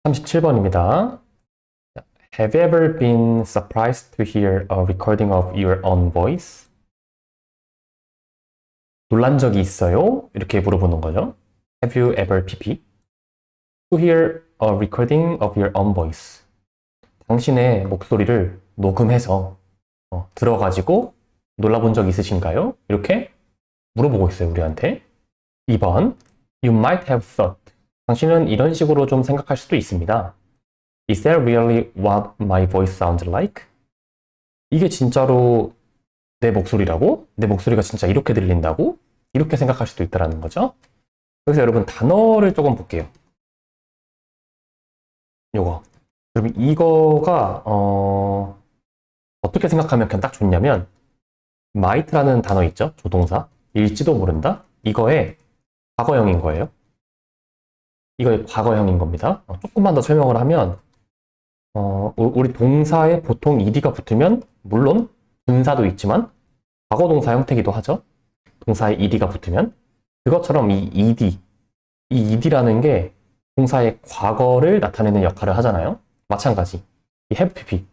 37번입니다. Have you ever been surprised to hear a recording of your own voice? 놀란 적이 있어요? 이렇게 물어보는 거죠. Have you ever pp? To hear a recording of your own voice. 당신의 목소리를 녹음해서 들어가지고 놀라본 적 있으신가요? 이렇게 물어보고 있어요, 우리한테. 2번. You might have thought. 당신은 이런 식으로 좀 생각할 수도 있습니다. Is that really what my voice sounds like? 이게 진짜로 내 목소리라고? 내 목소리가 진짜 이렇게 들린다고? 이렇게 생각할 수도 있다는 거죠. 그래서 여러분 단어를 조금 볼게요. 요거. 여러분 이거가 어떻게 생각하면 그냥 딱 좋냐면 might라는 단어 있죠? 조동사. 일지도 모른다? 이거의 과거형인 거예요. 이거의 과거형인 겁니다. 조금만 더 설명을 하면 우리 동사에 보통 ed가 붙으면 물론 분사도 있지만 과거 동사 형태이기도 하죠. 동사에 ed가 붙으면 그것처럼 이 ed라는 게 동사의 과거를 나타내는 역할을 하잖아요. 마찬가지 이 have pp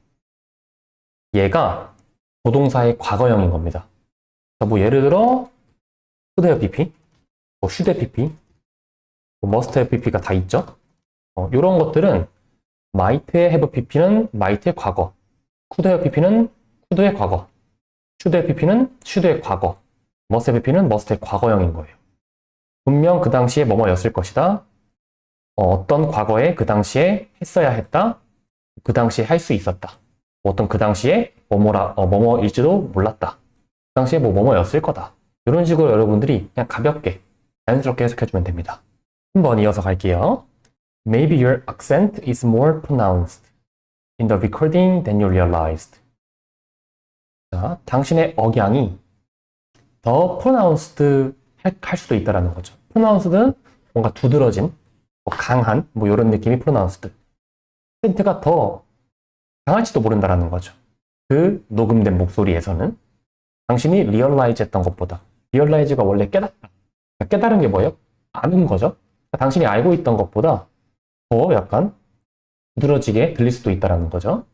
얘가 조동사의 과거형인 겁니다. 뭐 예를 들어 should have pp, 뭐 should have pp, 뭐 must have pp가 다 있죠. 이런 것들은 might의 have pp는 might의 과거, could have pp는 could의 과거, should have pp는 should의 과거, must have pp는 must의 과거형인 거예요. 분명 그 당시에 뭐뭐였을 것이다. 어떤 과거에 그 당시에 했어야 했다. 그 당시에 할 수 있었다. 어떤 그 당시에 뭐뭐일지도 몰랐다. 그 당시에 뭐뭐였을 거다. 이런 식으로 여러분들이 그냥 가볍게 자연스럽게 해석해주면 됩니다. 한번 이어서 갈게요. Maybe your accent is more pronounced in the recording than you realized. 자, 당신의 억양이 더 pronounced 할 수도 있다는 거죠. pronounced는 뭔가 두드러진, 강한, 이런 느낌이 pronounced. accent가 더 강할지도 모른다는 거죠. 그 녹음된 목소리에서는 당신이 realize 했던 것보다, realize가 원래 깨닫다. 깨달은 게 뭐예요? 아는 거죠. 당신이 알고 있던 것보다 더 약간 부드러지게 들릴 수도 있다는 거죠.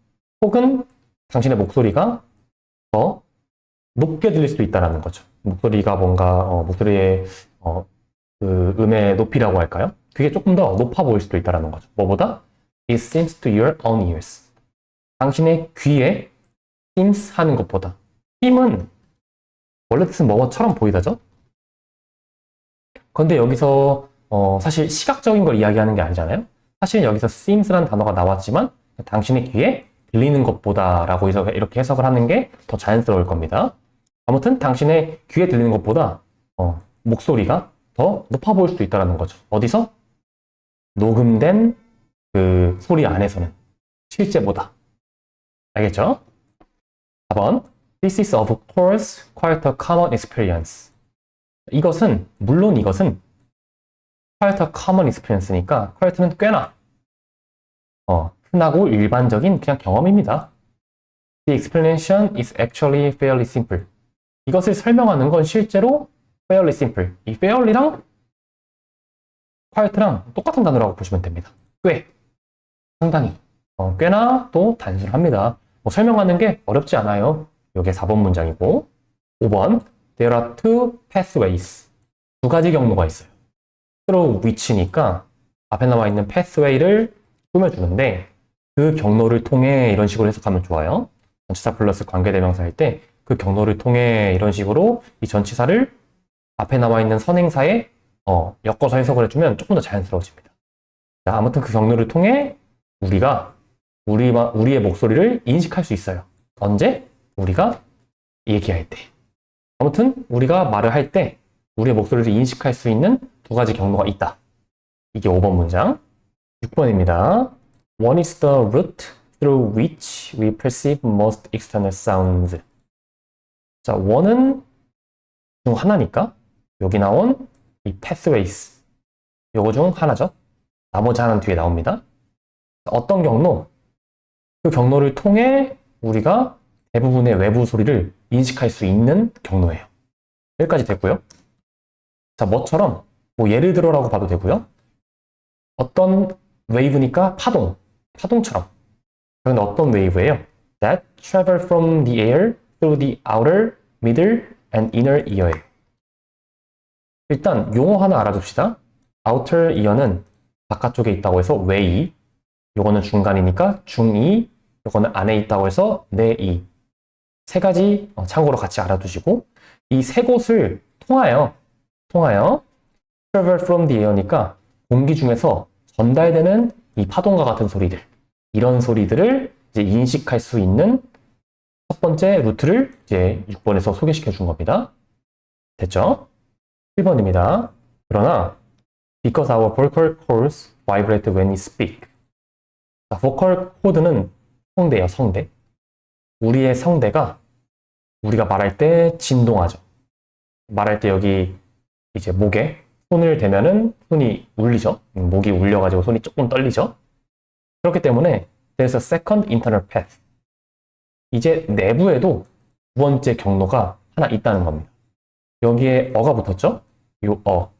혹은 당신의 목소리가 더 높게 들릴 수도 있다는 거죠. 목소리가 뭔가 목소리의 그 음의 높이라고 할까요? 그게 조금 더 높아 보일 수도 있다는 거죠. 뭐보다? It seems to your own ears. 당신의 귀에 seems 하는 것보다. seem은 원래 뜻은 뭐뭐처럼 보이다죠? 근데 여기서 사실 시각적인 걸 이야기하는 게 아니잖아요. 사실 여기서 seems라는 단어가 나왔지만 당신의 귀에 들리는 것보다 라고 해서 이렇게 해석을 하는 게 더 자연스러울 겁니다. 아무튼 당신의 귀에 들리는 것보다 목소리가 더 높아 보일 수도 있다는 거죠. 어디서? 녹음된 그 소리 안에서는 실제보다. 알겠죠? 4번 This is of course quite a common experience. 물론 이것은 quite a common experience니까 quite는 꽤나 흔하고 일반적인 그냥 경험입니다. The explanation is actually fairly simple. 이것을 설명하는 건 실제로 fairly simple. 이 fairly랑 quite랑 똑같은 단어라고 보시면 됩니다. 상당히 꽤나 또 단순합니다. 설명하는 게 어렵지 않아요. 이게 4번 문장이고 5번 There are two pathways. 두 가지 경로가 있어요. through which니까 앞에 나와 있는 pathway를 꾸며주는데 그 경로를 통해 이런 식으로 해석하면 좋아요. 전치사 플러스 관계대명사 할 때 그 경로를 통해 이런 식으로 이 전치사를 앞에 나와 있는 선행사에 엮어서 해석을 해주면 조금 더 자연스러워집니다. 자, 아무튼 그 경로를 통해 우리의 목소리를 인식할 수 있어요. 언제? 우리가 얘기할 때. 아무튼 우리가 말을 할 때 우리의 목소리를 인식할 수 있는 두 가지 경로가 있다. 이게 5번 문장. 6번입니다. One is the route through which we perceive most external sounds. 자, one은 중 하나니까 여기 나온 이 pathways 요거 중 하나죠. 나머지 하나는 뒤에 나옵니다. 어떤 경로? 그 경로를 통해 우리가 대부분의 외부 소리를 인식할 수 있는 경로예요. 여기까지 됐고요. 자, 뭐처럼 예를 들어라고 봐도 되고요. 어떤 wave니까 파동처럼. 그런데 어떤 wave예요? That travel from the air through the outer, middle, and inner ear예요. 일단 용어 하나 알아둡시다. outer ear는 바깥쪽에 있다고 해서 외이, 요거는 중간이니까 중이, 요거는 안에 있다고 해서 내이. 세 가지 참고로 같이 알아두시고, 이 세 곳을 통하여 travel from the air니까 공기 중에서 전달되는 이 파동과 같은 소리들, 이런 소리들을 이제 인식할 수 있는 첫 번째 루트를 이제 6번에서 소개시켜 준 겁니다. 됐죠? 1번입니다. 그러나 because our vocal cords vibrate when we speak. 자, vocal cord는 성대예요, 성대. 우리의 성대가 우리가 말할 때 진동하죠. 말할 때 여기 이제 목에 손을 대면은 손이 울리죠. 목이 울려가지고 손이 조금 떨리죠. 그렇기 때문에 there's a second internal path. 이제 내부에도 두 번째 경로가 하나 있다는 겁니다. 여기에 어가 붙었죠? 요 어.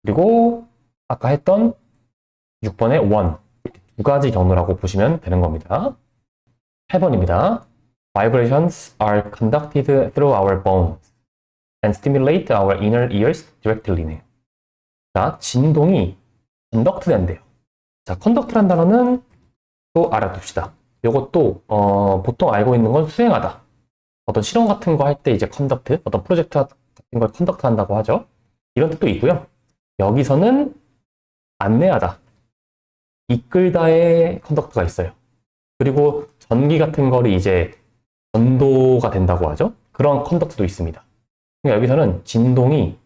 그리고 아까 했던 6번의 원. 두 가지 경로라고 보시면 되는 겁니다. 8번입니다. Vibrations are conducted through our bones and stimulate our inner ears directly. 자, 진동이 conduct 된대요. 자, conduct란 단어는 또 알아둡시다. 이것도 보통 알고 있는 건 수행하다. 어떤 실험 같은 거 할 때 이제 conduct, 어떤 프로젝트 같은 걸 conduct 한다고 하죠. 이런 뜻도 있고요. 여기서는 안내하다, 이끌다의 conduct가 있어요. 그리고 전기 같은 거를 이제 전도가 된다고 하죠. 그런 conduct도 있습니다. 그러니까 여기서는 진동이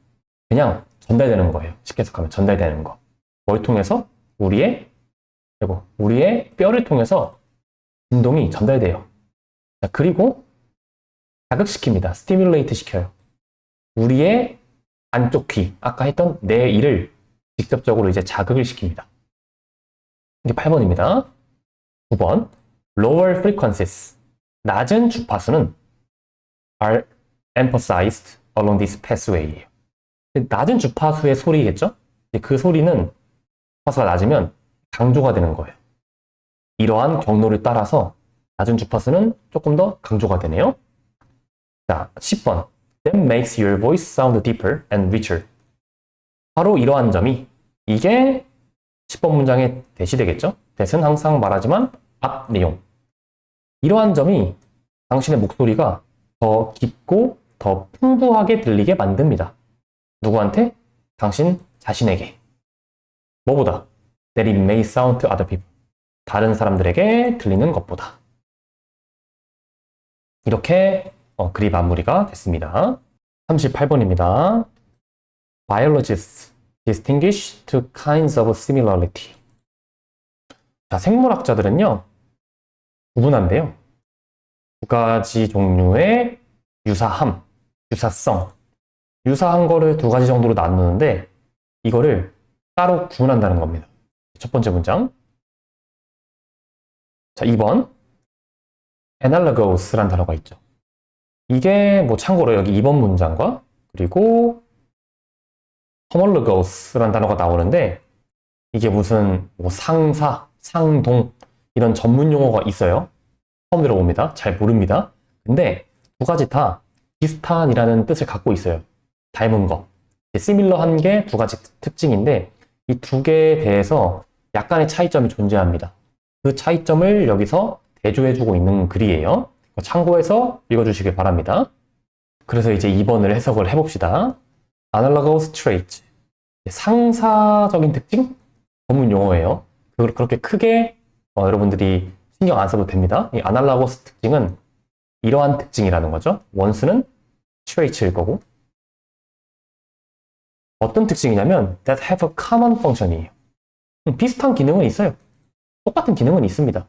그냥 전달되는 거예요. 쉽게 해석하면 전달되는 거. 뭘 통해서? 우리의 뼈를 통해서 진동이 전달돼요. 자, 그리고 자극시킵니다. 스티뮬레이트 시켜요. 우리의 안쪽 귀, 아까 했던 뇌이를 직접적으로 이제 자극을 시킵니다. 이게 8번입니다. 9번. Lower frequencies. 낮은 주파수는 are emphasized along this pathway예요. 낮은 주파수의 소리겠죠? 그 소리는 주파수가 낮으면 강조가 되는 거예요. 이러한 경로를 따라서 낮은 주파수는 조금 더 강조가 되네요. 자, 10번. That makes your voice sound deeper and richer. 바로 이러한 점이, 이게 10번 문장의 대시 되겠죠? 대신 항상 말하지만 앞 내용. 이러한 점이 당신의 목소리가 더 깊고 더 풍부하게 들리게 만듭니다. 누구한테? 당신 자신에게. 뭐보다? That it may sound to other people. 다른 사람들에게 들리는 것보다. 이렇게 글이 마무리가 됐습니다. 38번입니다. Biologists distinguish two kinds of similarity. 자, 생물학자들은요, 구분한대요. 두 가지 종류의 유사함, 유사성. 유사한 거를 두 가지 정도로 나누는데 이거를 따로 구분한다는 겁니다. 첫 번째 문장. 자, 2번. analogous라는 단어가 있죠. 이게 뭐 참고로 여기 2번 문장과 그리고 homologous라는 단어가 나오는데 이게 무슨 뭐 상사, 상동 이런 전문 용어가 있어요. 처음 들어봅니다. 잘 모릅니다. 근데 두 가지 다 비슷한이라는 뜻을 갖고 있어요. 닮은 거. 시밀러한 게 두 가지 특징인데 이 두 개에 대해서 약간의 차이점이 존재합니다. 그 차이점을 여기서 대조해주고 있는 글이에요. 참고해서 읽어주시길 바랍니다. 그래서 이제 2번을 해석을 해봅시다. Analogous trait. 상사적인 특징? 전문 용어예요. 그렇게 크게 여러분들이 신경 안 써도 됩니다. 이 analogous 특징은 이러한 특징이라는 거죠. 원수는 trait일 거고. 어떤 특징이냐면 that have a common function이에요. 비슷한 기능은 있어요. 똑같은 기능은 있습니다.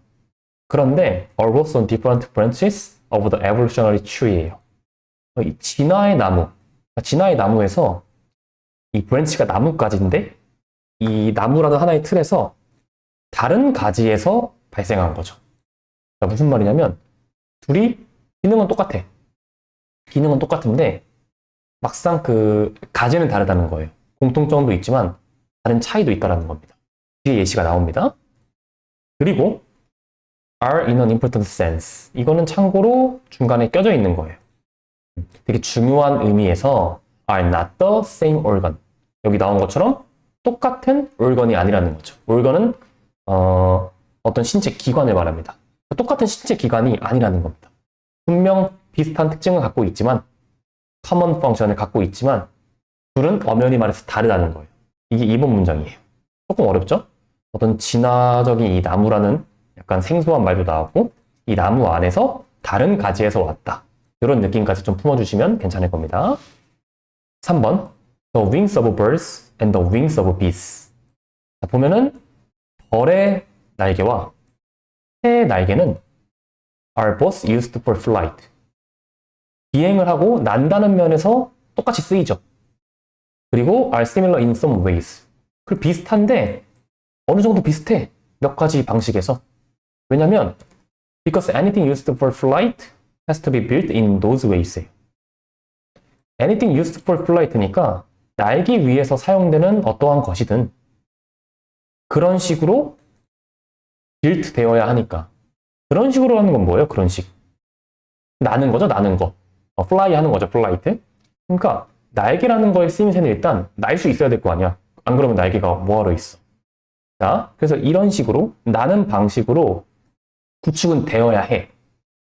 그런데 arose on different branches of the evolutionary tree예요. 이 진화의 나무, 진화의 나무에서 이 브랜치가 나뭇가지인데 이 나무라는 하나의 틀에서 다른 가지에서 발생한 거죠. 그러니까 무슨 말이냐면 둘이 기능은 똑같아. 기능은 똑같은데 막상 그 가지는 다르다는 거예요. 공통점도 있지만 다른 차이도 있다는 겁니다. 뒤에 예시가 나옵니다. 그리고 are in an important sense. 이거는 참고로 중간에 껴져 있는 거예요. 되게 중요한 의미에서 are not the same organ. 여기 나온 것처럼 똑같은 organ이 아니라는 거죠. organ은 어떤 신체 기관을 말합니다. 똑같은 신체 기관이 아니라는 겁니다. 분명 비슷한 특징을 갖고 있지만 common function을 갖고 있지만 둘은 엄연히 말해서 다르다는 거예요. 이게 2번 문장이에요. 조금 어렵죠? 어떤 진화적인 이 나무라는 약간 생소한 말도 나왔고 이 나무 안에서 다른 가지에서 왔다. 이런 느낌까지 좀 품어주시면 괜찮을 겁니다. 3번 The wings of birds and the wings of bees. 자, 보면은 벌의 날개와 새의 날개는 are both used for flight. 비행을 하고 난다는 면에서 똑같이 쓰이죠. 그리고 are similar in some ways. 그리고 비슷한데 어느 정도 비슷해. 몇 가지 방식에서. 왜냐면 because anything used for flight has to be built in those ways. anything used for flight니까 날기 위해서 사용되는 어떠한 것이든 그런 식으로 built 되어야 하니까. 그런 식으로 하는 건 뭐예요? 그런 식. 나는 거죠, 나는 거. fly 하는 거죠, flight. 그러니까 날개라는 거의 쓰임새는 일단 날 수 있어야 될 거 아니야. 안 그러면 날개가 뭐하러 있어. 자, 그래서 이런 식으로 나는 방식으로 구축은 되어야 해.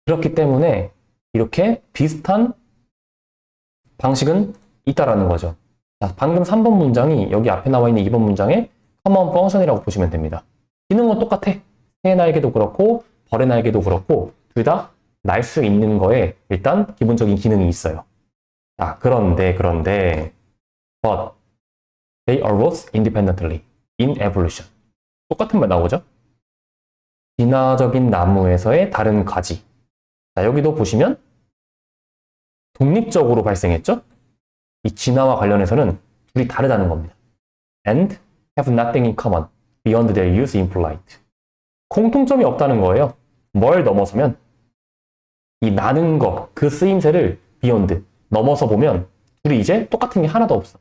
그렇기 때문에 이렇게 비슷한 방식은 있다라는 거죠. 자, 방금 3번 문장이 여기 앞에 나와 있는 2번 문장의 common function이라고 보시면 됩니다. 기능은 똑같아. 새 날개도 그렇고 벌의 날개도 그렇고 둘 다 날 수 있는 거에 일단 기본적인 기능이 있어요. 자, 그런데 but they arose independently in evolution. 똑같은 말 나오죠? 진화적인 나무에서의 다른 가지. 자, 여기도 보시면 독립적으로 발생했죠? 이 진화와 관련해서는 둘이 다르다는 겁니다. And have nothing in common beyond their use in flight. 공통점이 없다는 거예요. 뭘 넘어서면 이 나는 거, 그 쓰임새를 beyond, 넘어서 보면 둘이 이제 똑같은 게 하나도 없어.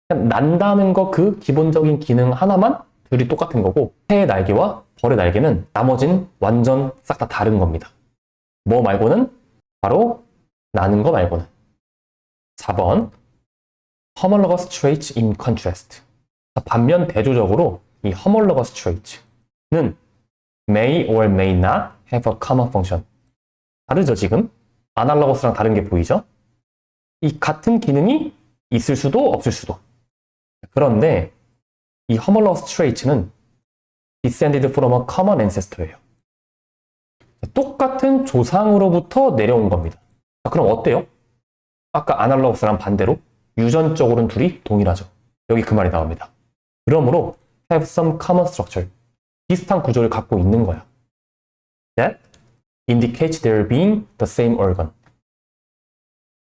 그냥 난다는 거 그 기본적인 기능 하나만 둘이 똑같은 거고 새의 날개와 벌의 날개는 나머진 완전 싹 다 다른 겁니다. 뭐 말고는? 바로 나는 거 말고는. 4번 homologous traits in contrast. 반면 대조적으로 이 homologous traits는 may or may not have a common function. 다르죠, 지금? analogous랑 다른 게 보이죠? 이 같은 기능이 있을 수도 없을 수도. 그런데 이 homologous traits는 descended from a common ancestor예요. 똑같은 조상으로부터 내려온 겁니다. 자, 그럼 어때요? 아까 analogous랑 반대로 유전적으로는 둘이 동일하죠. 여기 그 말이 나옵니다. 그러므로 have some common structure. 비슷한 구조를 갖고 있는 거야. That indicates there being the same organ.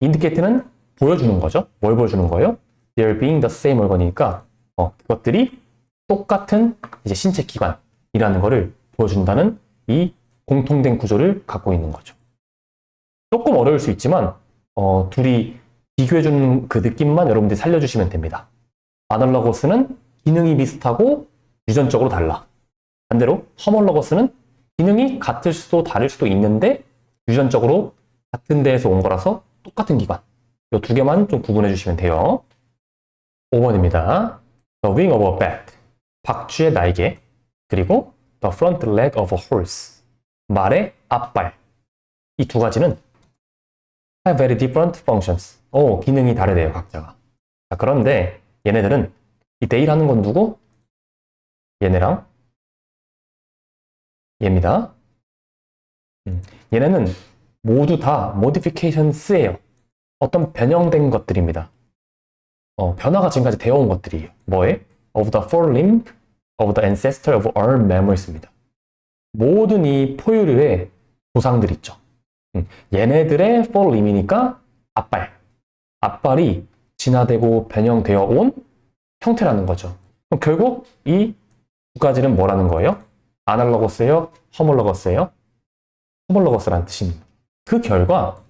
indicate는 보여주는 거죠. 뭘 보여주는 거예요? There being the same organ이니까 그것들이 똑같은 이제 신체 기관이라는 거를 보여준다는 이 공통된 구조를 갖고 있는 거죠. 조금 어려울 수 있지만 둘이 비교해주는 그 느낌만 여러분들이 살려주시면 됩니다. 아날로거스는 기능이 비슷하고 유전적으로 달라. 반대로 허멀러거스는 기능이 같을 수도 다를 수도 있는데 유전적으로 같은 데에서 온 거라서 똑같은 기관. 이 두 개만 좀 구분해 주시면 돼요. 5번입니다. The wing of a bat. 박쥐의 날개. 그리고 the front leg of a horse. 말의 앞발. 이 두 가지는 have very different functions. 기능이 다르대요, 각자가. 자, 그런데 얘네들은 이 they라는 건 누구? 얘네랑 얘입니다. 얘네는 모두 다 modifications예요. 어떤 변형된 것들입니다. 변화가 지금까지 되어 온 것들이에요. 뭐에? Of the forelimb of the ancestor of our mammals입니다. 모든 이 포유류의 조상들 있죠. 얘네들의 forelimb이니까 앞발. 앞발이 진화되고 변형되어 온 형태라는 거죠. 그럼 결국 이 두 가지는 뭐라는 거예요? 아날로거스예요? 허멀러거스예요? 허멀러거스라는 뜻입니다. 그 결과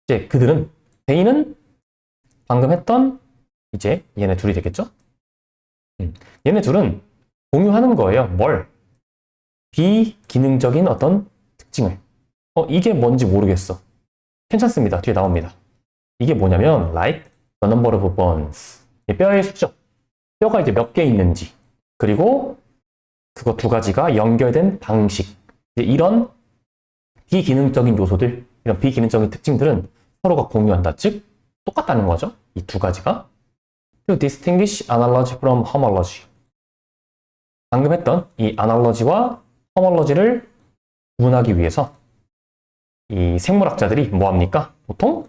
이제 그들은 A는 방금 했던 이제 얘네 둘이 되겠죠? 얘네 둘은 공유하는 거예요. 뭘? 비기능적인 어떤 특징을. 이게 뭔지 모르겠어. 괜찮습니다. 뒤에 나옵니다. 이게 뭐냐면 like the number of bones. 뼈의 수죠. 뼈가 이제 몇 개 있는지. 그리고 그거 두 가지가 연결된 방식. 이런 비기능적인 요소들, 이런 비기능적인 특징들은 서로가 공유한다. 즉, 똑같다는 거죠. 이 두 가지가. To distinguish analogy from homology. 방금 했던 이 analogy와 homology를 구분하기 위해서 이 생물학자들이 뭐합니까? 보통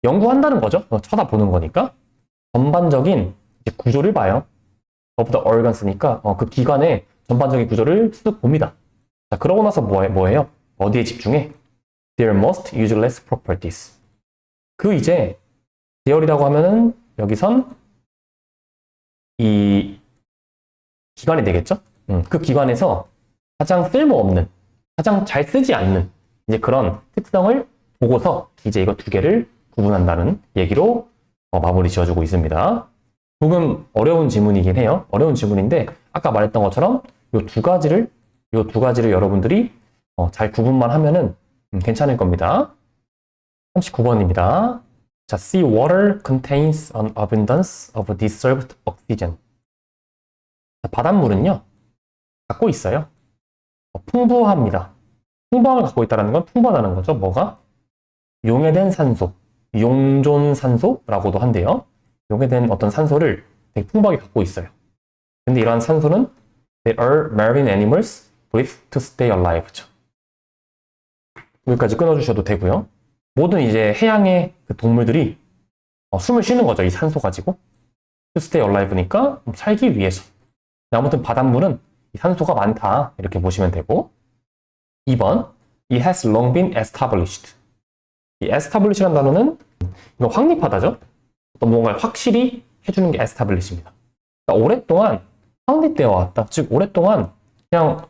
연구한다는 거죠. 쳐다보는 거니까. 전반적인 구조를 봐요. of the organs니까 그 기관의 전반적인 구조를 쓱 봅니다. 자, 그러고 나서 뭐해요? 어디에 집중해? Their most useless properties. 그 이제 theor이라고 하면은 여기선 이 기관이 되겠죠? 그 기관에서 가장 쓸모없는, 가장 잘 쓰지 않는 이제 그런 특성을 보고서 이제 이거 두 개를 구분한다는 얘기로 마무리 지어주고 있습니다. 조금 어려운 지문이긴 해요. 어려운 지문인데 아까 말했던 것처럼 이 두 가지를 여러분들이 잘 구분만 하면은 괜찮을 겁니다. 39번입니다. 자, sea water contains an abundance of dissolved oxygen. 자, 바닷물은요, 갖고 있어요. 풍부합니다. 풍부함을 갖고 있다는 건 풍부하다는 거죠. 뭐가? 용해된 산소, 용존산소라고도 한대요. 용해된 어떤 산소를 되게 풍부하게 갖고 있어요. 근데 이러한 산소는 There are marine animals breathe to stay alive죠. 여기까지 끊어주셔도 되고요. 모든 이제 해양의 그 동물들이 숨을 쉬는 거죠. 이 산소 가지고. To stay alive니까 살기 위해서. 아무튼 바닷물은 이 산소가 많다. 이렇게 보시면 되고. 2번. It has long been established. 이 establish라는 단어는 이거 확립하다죠. 어떤 뭔가를 확실히 해주는 게 establish입니다. 그러니까 오랫동안 확립되어 왔다. 즉 오랫동안 그냥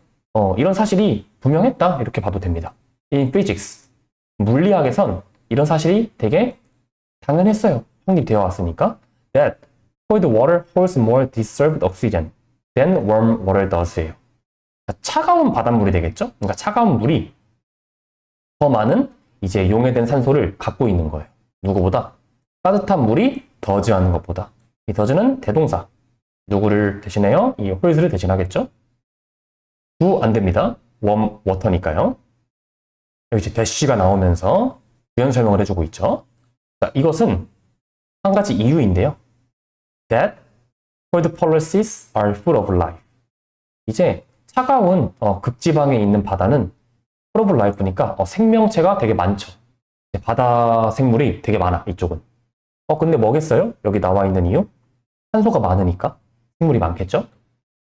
이런 사실이 분명했다. 이렇게 봐도 됩니다. In physics, 물리학에선 이런 사실이 되게 당연했어요. 확립되어 왔으니까. That cold water holds more dissolved oxygen than warm water does예요. 차가운 바닷물이 되겠죠? 그러니까 차가운 물이 더 많은 이제 용해된 산소를 갖고 있는 거예요. 누구보다? 따뜻한 물이 더즈하는 것보다. 이 더즈는 대동사. 누구를 대신해요? 이 홀즈를 대신하겠죠? 구 안 됩니다. 웜 워터니까요. 여기 이제 대쉬가 나오면서 부연 설명을 해주고 있죠. 자, 이것은 한 가지 이유인데요. That cold polar seas are full of life. 이제 차가운 극지방에 있는 바다는 full of life니까 생명체가 되게 많죠. 바다 생물이 되게 많아, 이쪽은. 근데 뭐겠어요? 여기 나와 있는 이유? 산소가 많으니까 생물이 많겠죠?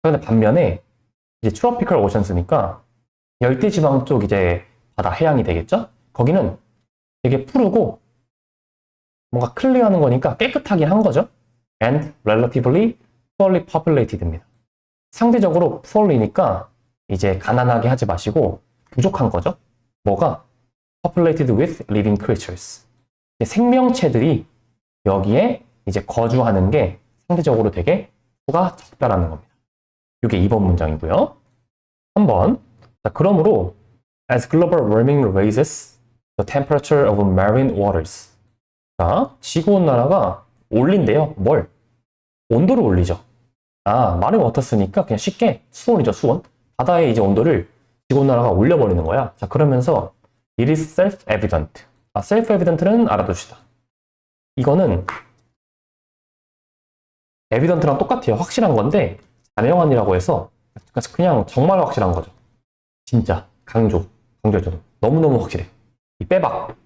그런데 반면에 이제 트로피컬 오션스니까 열대지방 쪽 이제 바다 해양이 되겠죠? 거기는 되게 푸르고 뭔가 클리어하는 거니까 깨끗하긴 한 거죠. And relatively poorly populated입니다. 상대적으로 poorly니까 이제 가난하게 하지 마시고 부족한 거죠. 뭐가? populated with living creatures. 생명체들이 여기에 이제 거주하는 게 상대적으로 되게 수가 적다라는 겁니다. 이게 2번 문장이고요. 3번. 자, 그러므로 as global warming raises the temperature of marine waters. 자, 지구온난화가 올린대요. 뭘? 온도를 올리죠. 마린 워터스니까 그냥 쉽게 수온이죠, 수온. 바다의 이제 온도를 지구온난화가 올려버리는 거야. 자, 그러면서 it is self-evident. self-evident는 알아두시다. 이거는 evident랑 똑같아요. 확실한 건데 자명한이라고 해서 그냥 정말 확실한 거죠. 진짜 강조해줘도 너무너무 확실해. 이 빼박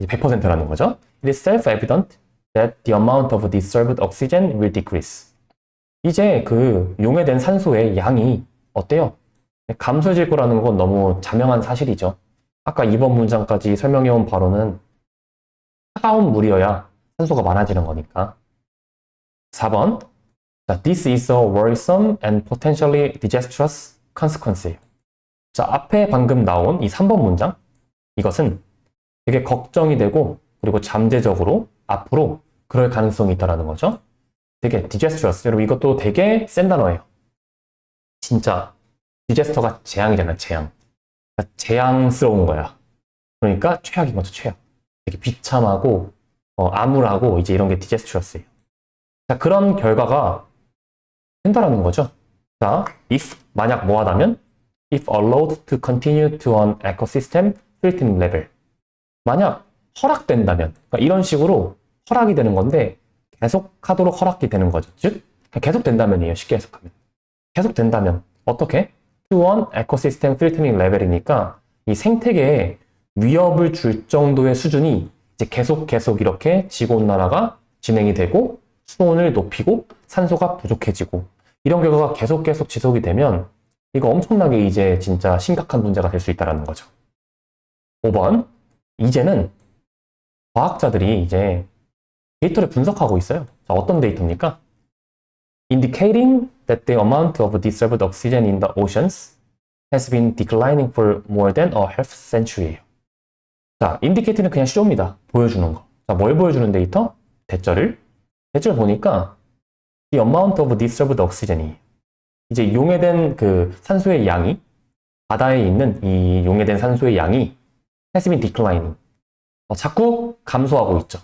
100%라는 거죠. It is self-evident that the amount of dissolved oxygen will decrease. 이제 그 용해된 산소의 양이 어때요? 감소해질 거라는 건 너무 자명한 사실이죠. 아까 2번 문장까지 설명해온 바로는 차가운 물이어야 산소가 많아지는 거니까. 4번. 자, this is a worrisome and potentially disastrous consequence예요. 자, 앞에 방금 나온 이 3번 문장. 이것은 되게 걱정이 되고 그리고 잠재적으로 앞으로 그럴 가능성이 있다는 거죠. 되게 disastrous. 여러분 이것도 되게 센 단어예요. 진짜 disaster가 재앙이잖아, 재앙. 그러니까 재앙스러운 거야. 그러니까 최악인 거죠, 최악. 되게 비참하고 암울하고 이제 이런 게 disastrous예요. 자, 그런 결과가 된다라는 거죠. 자, if 만약 뭐하다면 if allowed to continue to an ecosystem threatening level. 만약 허락된다면, 그러니까 이런 식으로 허락이 되는 건데 계속하도록 허락이 되는 거죠. 즉 계속 된다면이에요. 쉽게 해석하면. 계속 된다면 어떻게? to an ecosystem threatening level이니까 이 생태계에 위협을 줄 정도의 수준이 이제 계속 이렇게 지구온난화가 진행이 되고 수온을 높이고 산소가 부족해지고 이런 결과가 계속 지속이 되면 이거 엄청나게 이제 진짜 심각한 문제가 될 수 있다는 거죠. 5번. 이제는 과학자들이 이제 데이터를 분석하고 있어요. 자, 어떤 데이터입니까? Indicating that the amount of dissolved oxygen in the oceans has been declining for more than a half century예요. 자, indicate는 그냥 쇼입니다. 보여주는 거. 자, 뭘 보여주는 데이터? 대절을 보니까 the amount of dissolved oxygen이 이제 용해된 그 산소의 양이 바다에 있는 이 용해된 산소의 양이 has been declining. 자꾸 감소하고 있죠.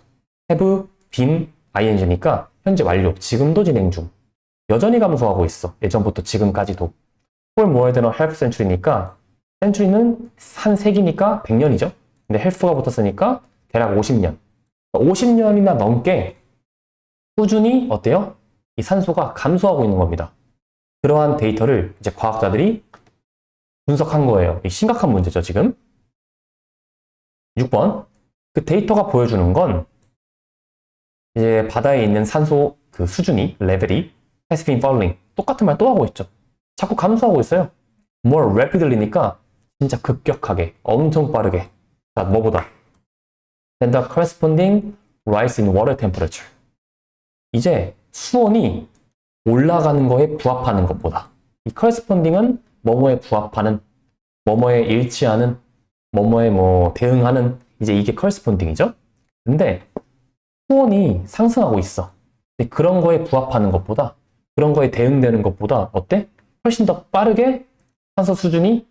have been ing니까 현재 완료. 지금도 진행 중. 여전히 감소하고 있어. 예전부터 지금까지도. for more than a half century니까 century는 한 세기니까 100년이죠. 근데 half가 붙었으니까 대략 50년. 50년이나 넘게 꾸준히 어때요? 이 산소가 감소하고 있는 겁니다. 그러한 데이터를 이제 과학자들이 분석한 거예요. 이 심각한 문제죠, 지금. 6번. 그 데이터가 보여주는 건 이제 바다에 있는 산소 그 수준이, 레벨이 has been falling. 똑같은 말 또 하고 있죠. 자꾸 감소하고 있어요. more rapidly니까 진짜 급격하게, 엄청 빠르게. 자, 뭐보다? than the corresponding rise in water temperature. 이제 수온이 올라가는 거에 부합하는 것보다. 이 corresponding은 뭐뭐에 부합하는, 뭐뭐에 일치하는, 뭐뭐에 뭐 대응하는, 이제 이게 corresponding이죠. 근데 수온이 상승하고 있어. 근데 그런 거에 부합하는 것보다, 그런 거에 대응되는 것보다 어때? 훨씬 더 빠르게 산소 수준이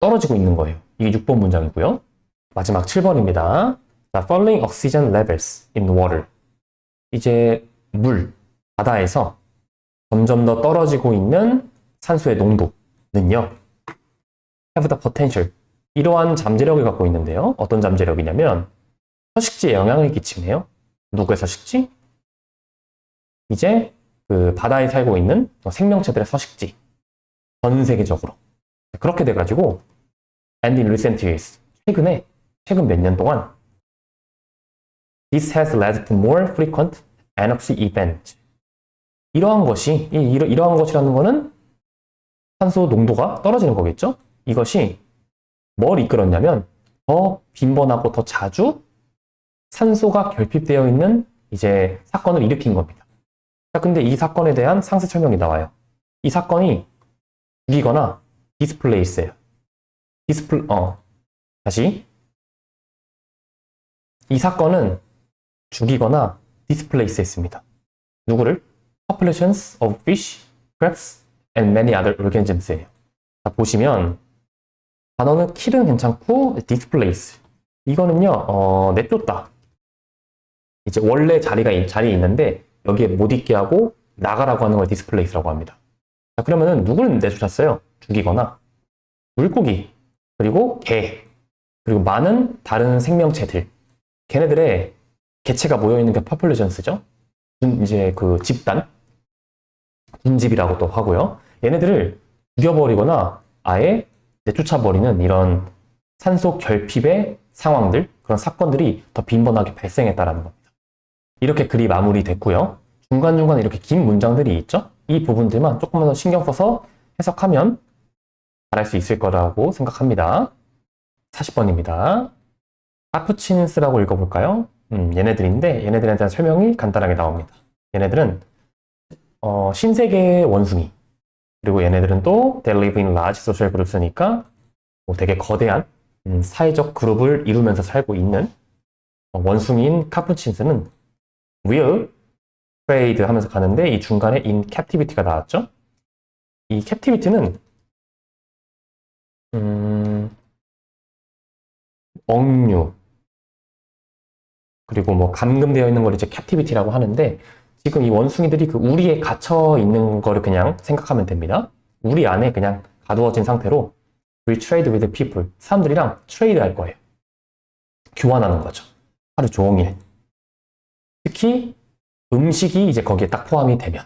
떨어지고 있는 거예요. 이게 6번 문장이고요. 마지막 7번입니다. 자, falling oxygen levels in water. 이제 물, 바다에서 점점 더 떨어지고 있는 산소의 농도는요. have the potential. 이러한 잠재력을 갖고 있는데요. 어떤 잠재력이냐면 서식지에 영향을 끼치네요. 누구의 서식지? 이제 그 바다에 살고 있는 생명체들의 서식지. 전 세계적으로. 그렇게 돼가지고 and in recent years. 최근 몇 년 동안 this has led to more frequent anoxy events. 이러한 것이라는 거는 산소 농도가 떨어지는 거겠죠? 이것이 뭘 이끌었냐면 더 빈번하고 더 자주 산소가 결핍되어 있는 이제 사건을 일으킨 겁니다. 자, 근데 이 사건에 대한 상세 설명이 나와요. 이 사건이 죽이거나 디스플레이스예요. 다시. 이 사건은 죽이거나 디스플레이스 했습니다. 누구를? Populations of fish, crabs, and many other organisms예요. 자, 보시면 단어는 kill은 괜찮고 displace. 이거는요, 내쫓다. 이제 원래 자리에 있는데 여기에 못 있게 하고 나가라고 하는 걸 displace라고 합니다. 자, 그러면은 누구를 내쫓았어요? 죽이거나 물고기, 그리고 개, 그리고 많은 다른 생명체들. 걔네들의 개체가 모여있는 게 populations죠. 이제 그 집단, 군집이라고도 하고요. 얘네들을 죽여버리거나 아예 내쫓아버리는 이런 산소 결핍의 상황들, 그런 사건들이 더 빈번하게 발생했다라는 겁니다. 이렇게 글이 마무리됐고요. 중간중간 이렇게 긴 문장들이 있죠? 이 부분들만 조금만 더 신경 써서 해석하면 잘할 수 있을 거라고 생각합니다. 40번입니다. 카푸친스라고 읽어볼까요? 얘네들인데 얘네들에 대한 설명이 간단하게 나옵니다. 얘네들은 신세계의 원숭이, 그리고 얘네들은 또 they live in large social groups니까 되게 거대한 사회적 그룹을 이루면서 살고 있는 원숭이인 카푸친스는 will trade 하면서 가는데 이 중간에 in captivity가 나왔죠? 이 captivity는 억류 그리고 뭐 감금되어 있는 걸 이제 captivity라고 하는데 지금 이 원숭이들이 그 우리에 갇혀 있는 거를 그냥 생각하면 됩니다. 우리 안에 그냥 가두어진 상태로 we trade with people 사람들이랑 트레이드 할 거예요. 교환하는 거죠. 하루 종일. 특히 음식이 이제 거기에 딱 포함이 되면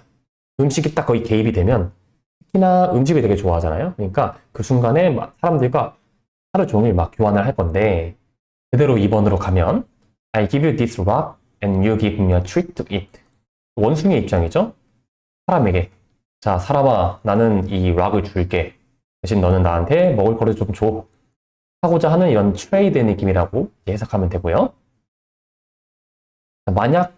음식이 딱 거기 개입이 되면 특히나 음식을 되게 좋아하잖아요. 그러니까 그 순간에 막 사람들과 하루 종일 막 교환을 할 건데 그대로 2번으로 가면 I give you this rock and you give me a treat to eat. 원숭이의 입장이죠. 사람에게 자 사람아 나는 이 락을 줄게. 대신 너는 나한테 먹을 거를 좀 줘. 하고자 하는 이런 트레이드의 느낌이라고 해석하면 되고요. 만약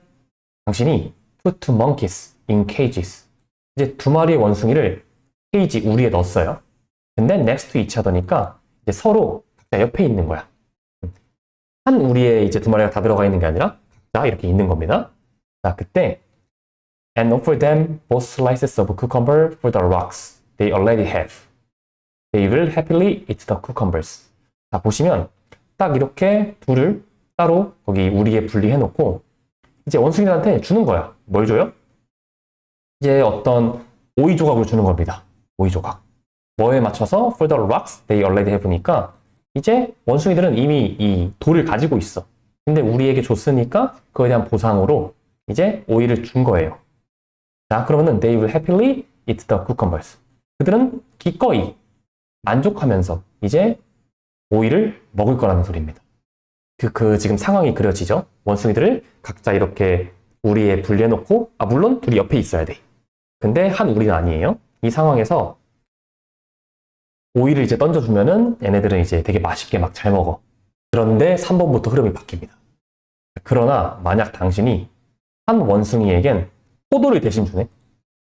당신이 put two monkeys in cages 이제 두 마리의 원숭이를 케이지 우리에 넣었어요. 근데 next to each other니까 이제 서로 각자 옆에 있는 거야. 한 우리에 이제 두 마리가 다 들어가 있는 게 아니라 각자 이렇게 있는 겁니다. 자 그때 and offer them both slices of cucumber for the rocks they already have. They will happily eat the cucumbers. 자 보시면 딱 이렇게 둘을 따로 거기 우리에 분리해 놓고 이제 원숭이들한테 주는 거야. 뭘 줘요? 이제 어떤 오이 조각을 주는 겁니다. 오이 조각. 뭐에 맞춰서 for the rocks they already have니까 이제 원숭이들은 이미 이 돌을 가지고 있어. 근데 우리에게 줬으니까 그거에 대한 보상으로 이제 오이를 준 거예요. 자 그러면은 they will happily eat the cucumbers. 그들은 기꺼이 만족하면서 이제 오이를 먹을 거라는 소리입니다. 그 지금 상황이 그려지죠? 원숭이들을 각자 이렇게 우리에 분리해놓고 물론 둘이 옆에 있어야 돼. 근데 한 우리는 아니에요. 이 상황에서 오이를 이제 던져주면은 얘네들은 이제 되게 맛있게 막 잘 먹어. 그런데 3번부터 흐름이 바뀝니다. 그러나 만약 당신이 한 원숭이에겐 포도를 대신 주네?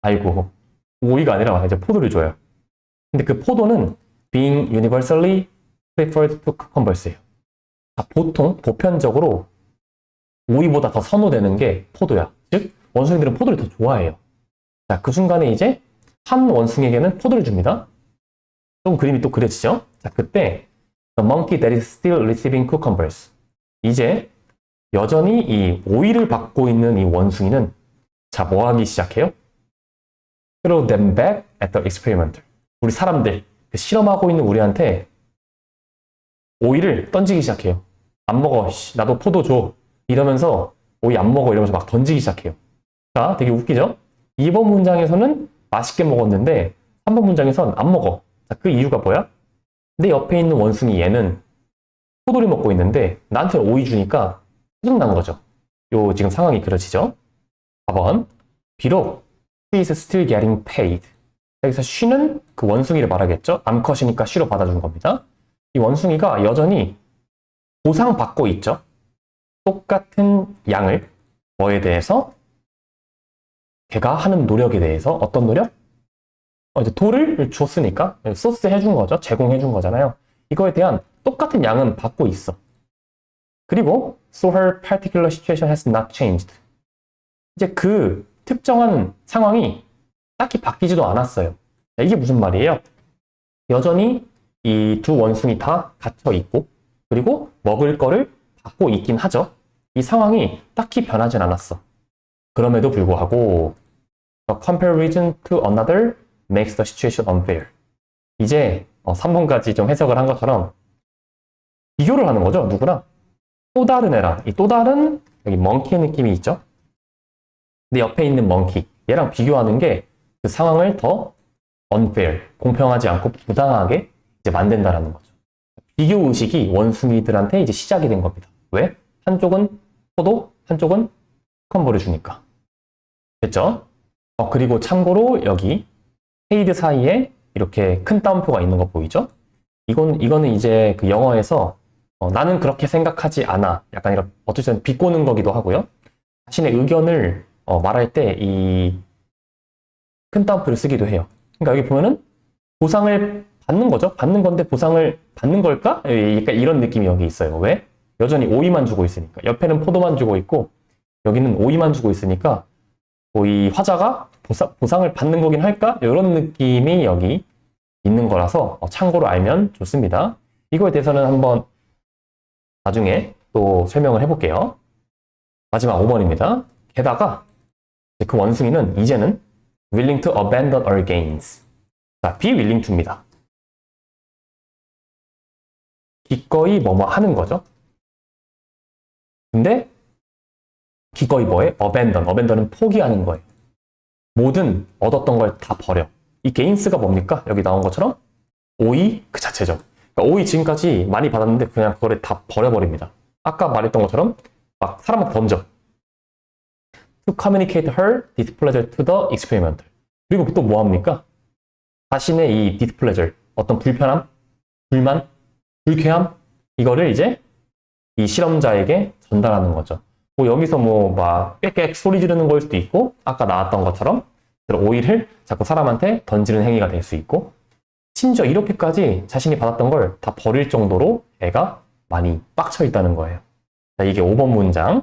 아이고 오이가 아니라 이제 포도를 줘요. 근데 그 포도는 being universally preferred to cucumbers예요. 보통 보편적으로 오이보다 더 선호되는 게 포도야. 즉 원숭이들은 포도를 더 좋아해요. 자, 그 순간에 이제 한 원숭이에게는 포도를 줍니다. 좀 그림이 또 그려지죠? 자, 그때 the monkey that is still receiving cucumbers. 이제 여전히 이 오이를 받고 있는 이 원숭이는 자, 뭐 하기 시작해요? throw them back at the experimenter. 우리 사람들, 그 실험하고 있는 우리한테 오이를 던지기 시작해요. 안 먹어. 나도 포도 줘. 이러면서 오이 안 먹어. 이러면서 막 던지기 시작해요. 자, 되게 웃기죠? 2번 문장에서는 맛있게 먹었는데 3번 문장에서는 안 먹어. 자, 그 이유가 뭐야? 내 옆에 있는 원숭이 얘는 포도를 먹고 있는데 나한테 오이 주니까 짜증난 거죠. 요 지금 상황이 그려지죠? 4번. 비록 she is still getting paid. 여기서 she는 그 원숭이를 말하겠죠? 암컷이니까 she로 받아준 겁니다. 이 원숭이가 여전히 보상받고 있죠. 똑같은 양을 뭐에 대해서 걔가 하는 노력에 대해서 어떤 노력? 이제 돌을 줬으니까 소스 해준 거죠. 제공해 준 거잖아요. 이거에 대한 똑같은 양은 받고 있어. 그리고 so her particular situation has not changed. 이제 그 특정한 상황이 딱히 바뀌지도 않았어요. 이게 무슨 말이에요? 여전히 이 두 원숭이 다 갇혀 있고 그리고 먹을 거를 받고 있긴 하죠. 이 상황이 딱히 변하진 않았어. 그럼에도 불구하고 a comparison to another makes the situation unfair. 이제 3번까지 좀 해석을 한 것처럼 비교를 하는 거죠. 누구랑? 또 다른 애랑. 이 또 다른 여기 멍키의 느낌이 있죠. 내 옆에 있는 멍키 얘랑 비교하는 게 그 상황을 더 unfair, 공평하지 않고 부당하게 이제 만든다라는 거죠. 비교 의식이 원숭이들한테 이제 시작이 된 겁니다. 왜? 한쪽은 포도, 한쪽은 컴보를 주니까. 됐죠? 그리고 참고로 여기 페이드 사이에 이렇게 큰 따옴표가 있는 거 보이죠? 이거는 이제 그 영어에서 나는 그렇게 생각하지 않아. 약간 이런 어쨌든 비꼬는 거기도 하고요. 자신의 의견을 말할 때 이 큰 따옴표를 쓰기도 해요. 그러니까 여기 보면은 보상을 받는 거죠. 받는 건데 보상을 받는 걸까? 약간 이런 느낌이 여기 있어요. 왜? 여전히 오이만 주고 있으니까. 옆에는 포도만 주고 있고 여기는 오이만 주고 있으니까 뭐 이 화자가 보상을 받는 거긴 할까? 이런 느낌이 여기 있는 거라서 참고로 알면 좋습니다. 이거에 대해서는 한번 나중에 또 설명을 해볼게요. 마지막 5번입니다. 게다가 그 원숭이는 이제는 willing to abandon our gains. 자, be willing to입니다. 기꺼이 뭐뭐 하는 거죠. 근데 기꺼이 뭐에? abandon은 포기하는 거예요. 모든 얻었던 걸 다 버려. 이 gains가 뭡니까? 여기 나온 것처럼 오이 그 자체죠. 그러니까 오이 지금까지 많이 받았는데 그냥 그거를 다 버려버립니다. 아까 말했던 것처럼 막 사람한테 던져. To communicate her displeasure to the experimenter. 그리고 또 뭐 합니까? 자신의 이 displeasure, 어떤 불편함, 불만, 불쾌함, 이거를 이제 이 실험자에게 전달하는 거죠. 뭐 여기서 뭐 막 꽥꽥 소리 지르는 걸 수도 있고, 아까 나왔던 것처럼 오이를 자꾸 사람한테 던지는 행위가 될 수 있고, 심지어 이렇게까지 자신이 받았던 걸 다 버릴 정도로 애가 많이 빡쳐 있다는 거예요. 자, 이게 5번 문장.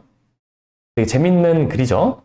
되게 재밌는 글이죠.